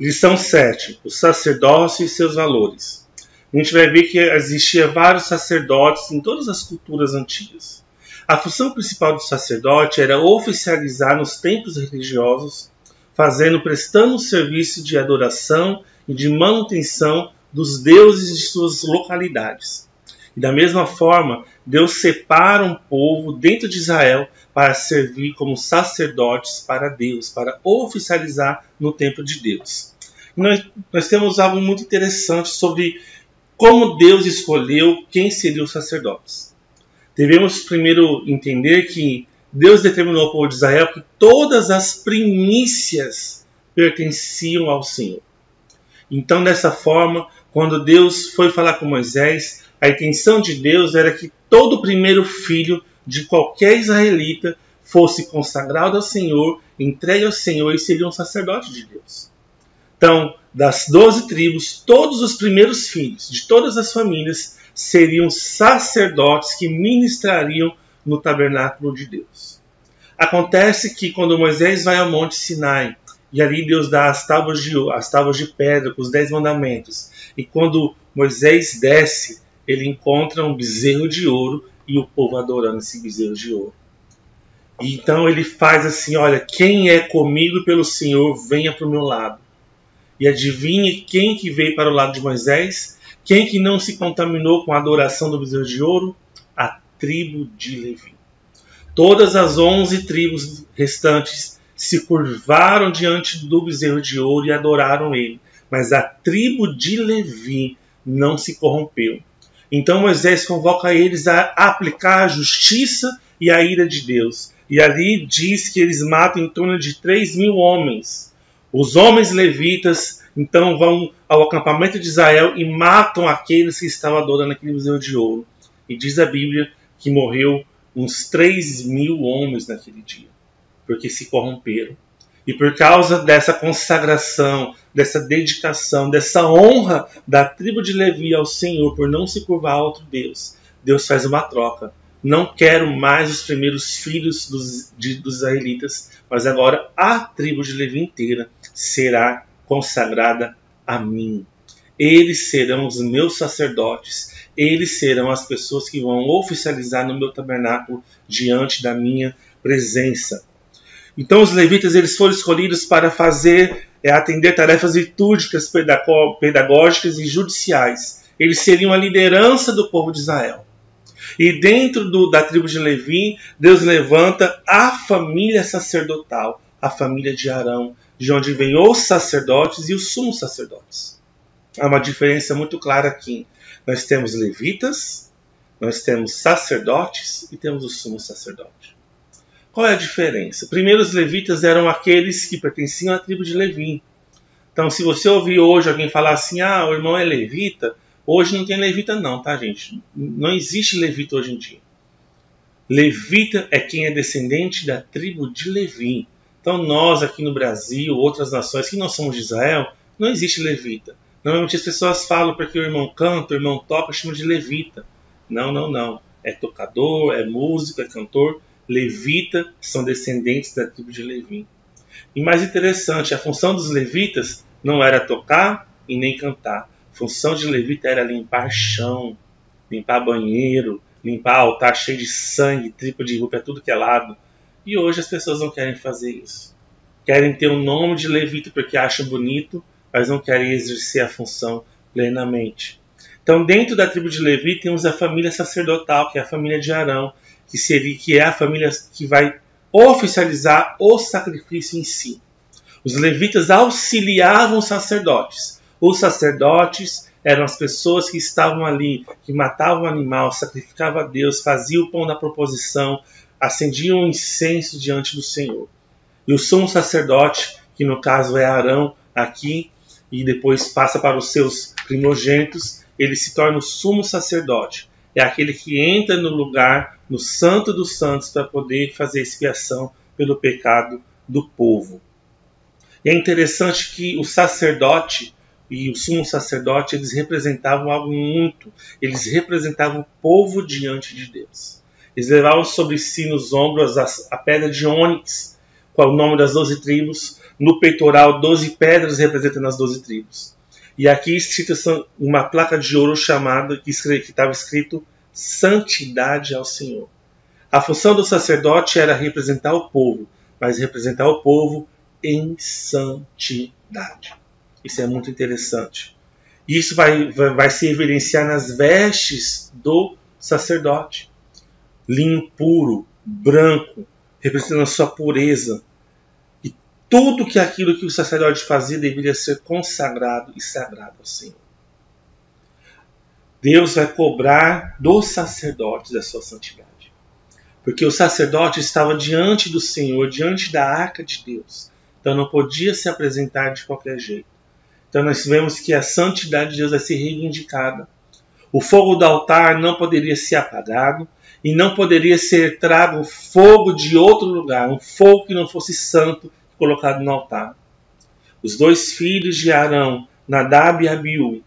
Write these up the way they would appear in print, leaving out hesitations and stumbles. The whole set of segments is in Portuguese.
Lição 7. O sacerdócio e seus valores. A gente vai ver que existia vários sacerdotes em todas as culturas antigas. A função principal do sacerdote era oficializar nos templos religiosos, prestando um serviço de adoração e de manutenção dos deuses de suas localidades. E da mesma forma, Deus separa um povo dentro de Israel para servir como sacerdotes para Deus, para oficializar no templo de Deus. E nós temos algo muito interessante sobre como Deus escolheu quem seriam os sacerdotes. Devemos primeiro entender que Deus determinou ao povo de Israel que todas as primícias pertenciam ao Senhor. Então, dessa forma, quando Deus foi falar com Moisés, a intenção de Deus era que todo primeiro filho de qualquer israelita fosse consagrado ao Senhor, entregue ao Senhor e seria um sacerdote de Deus. Então, das 12 tribos, todos os primeiros filhos de todas as famílias seriam sacerdotes que ministrariam no tabernáculo de Deus. Acontece que quando Moisés vai ao Monte Sinai, e ali Deus dá as tábuas de pedra com os 10 mandamentos, e quando Moisés desce, ele encontra um bezerro de ouro e o povo adorando esse bezerro de ouro. E então ele faz assim, olha, quem é comigo pelo Senhor, venha para o meu lado. E adivinhe quem que veio para o lado de Moisés? Quem que não se contaminou com a adoração do bezerro de ouro? A tribo de Levi. Todas as 11 tribos restantes se curvaram diante do bezerro de ouro e adoraram ele. Mas a tribo de Levi não se corrompeu. Então Moisés convoca eles a aplicar a justiça e a ira de Deus. E ali diz que eles matam em torno de 3.000 homens. Os homens levitas então vão ao acampamento de Israel e matam aqueles que estavam adorando aquele bezerro de ouro. E diz a Bíblia que morreu uns 3.000 homens naquele dia, porque se corromperam. E por causa dessa consagração, dessa dedicação, dessa honra da tribo de Levi ao Senhor por não se curvar a outro Deus, Deus faz uma troca. Não quero mais os primeiros filhos dos israelitas, mas agora a tribo de Levi inteira será consagrada a mim. Eles serão os meus sacerdotes, eles serão as pessoas que vão oficializar no meu tabernáculo diante da minha presença. Então os levitas eles foram escolhidos para atender tarefas litúrgicas, pedagógicas e judiciais. Eles seriam a liderança do povo de Israel. E dentro da tribo de Levi, Deus levanta a família sacerdotal, a família de Arão, de onde vêm os sacerdotes e os sumos sacerdotes. Há uma diferença muito clara aqui. Nós temos levitas, nós temos sacerdotes e temos o sumo sacerdote. Qual é a diferença? Primeiro, os levitas eram aqueles que pertenciam à tribo de Levi. Então, se você ouvir hoje alguém falar assim, o irmão é levita, hoje não tem levita não, tá, gente? Não existe levita hoje em dia. Levita é quem é descendente da tribo de Levi. Então, nós aqui no Brasil, outras nações que não somos de Israel, não existe levita. Normalmente as pessoas falam porque o irmão canta, o irmão toca, chamam de levita. Não. É tocador, é músico, é cantor. Levita são descendentes da tribo de Levi. E mais interessante, a função dos levitas não era tocar e nem cantar. A função de levita era limpar chão, limpar banheiro, limpar altar cheio de sangue, tripa de roupa, tudo que é lado. E hoje as pessoas não querem fazer isso. Querem ter o nome de levita porque acham bonito, mas não querem exercer a função plenamente. Então, dentro da tribo de Levi, temos a família sacerdotal, que é a família de Arão, que é a família que vai oficializar o sacrifício em si. Os levitas auxiliavam os sacerdotes. Os sacerdotes eram as pessoas que estavam ali, que matavam o animal, sacrificavam a Deus, faziam o pão da proposição, acendiam o incenso diante do Senhor. E o sumo sacerdote, que no caso é Arão aqui, e depois passa para os seus primogênitos, ele se torna o sumo sacerdote. é aquele que entra no lugar, no Santo dos Santos, para poder fazer expiação pelo pecado do povo. E é interessante que o sacerdote e o sumo sacerdote, eles representavam algo muito, eles representavam o povo diante de Deus. Eles levavam sobre si nos ombros a pedra de ônix, com o nome das 12 tribos, no peitoral 12 pedras representando as 12 tribos. E aqui escrita uma placa de ouro chamada, que estava escrito Santidade ao Senhor. A função do sacerdote era representar o povo, mas representar o povo em santidade. Isso é muito interessante. Isso vai se evidenciar nas vestes do sacerdote. Linho puro, branco, representando a sua pureza. E tudo aquilo que o sacerdote fazia deveria ser consagrado e sagrado ao Senhor. Deus vai cobrar dos sacerdotes a sua santidade. Porque o sacerdote estava diante do Senhor, diante da arca de Deus. Então não podia se apresentar de qualquer jeito. Então nós vemos que a santidade de Deus vai ser reivindicada. O fogo do altar não poderia ser apagado e não poderia ser trago fogo de outro lugar, um fogo que não fosse santo colocado no altar. Os 2 filhos de Arão, Nadab e Abiú,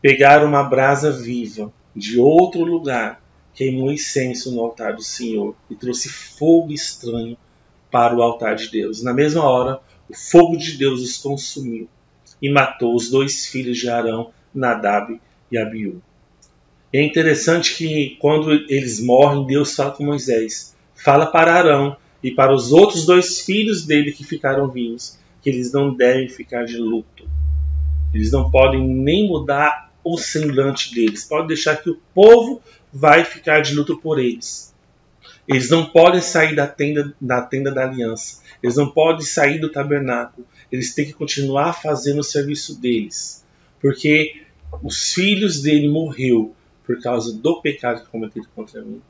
pegaram uma brasa viva de outro lugar, queimou incenso no altar do Senhor e trouxe fogo estranho para o altar de Deus. Na mesma hora, o fogo de Deus os consumiu e matou os 2 filhos de Arão, Nadab e Abiú. É interessante que quando eles morrem, Deus fala com Moisés, fala para Arão e para os outros 2 filhos dele que ficaram vivos, que eles não devem ficar de luto. Eles não podem nem mudar o semblante deles. Pode deixar que o povo vai ficar de luto por eles. Eles não podem sair da tenda da aliança. Eles não podem sair do tabernáculo. Eles têm que continuar fazendo o serviço deles. Porque os filhos dele morreram por causa do pecado que cometeram contra mim.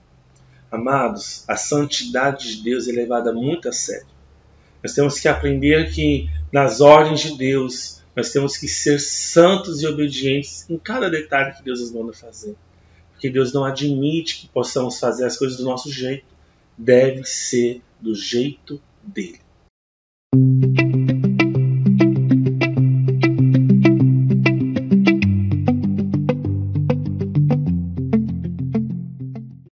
Amados, a santidade de Deus é levada muito a sério. Nós temos que aprender que nas ordens de Deus, nós temos que ser santos e obedientes em cada detalhe que Deus nos manda fazer. Porque Deus não admite que possamos fazer as coisas do nosso jeito. Deve ser do jeito dele.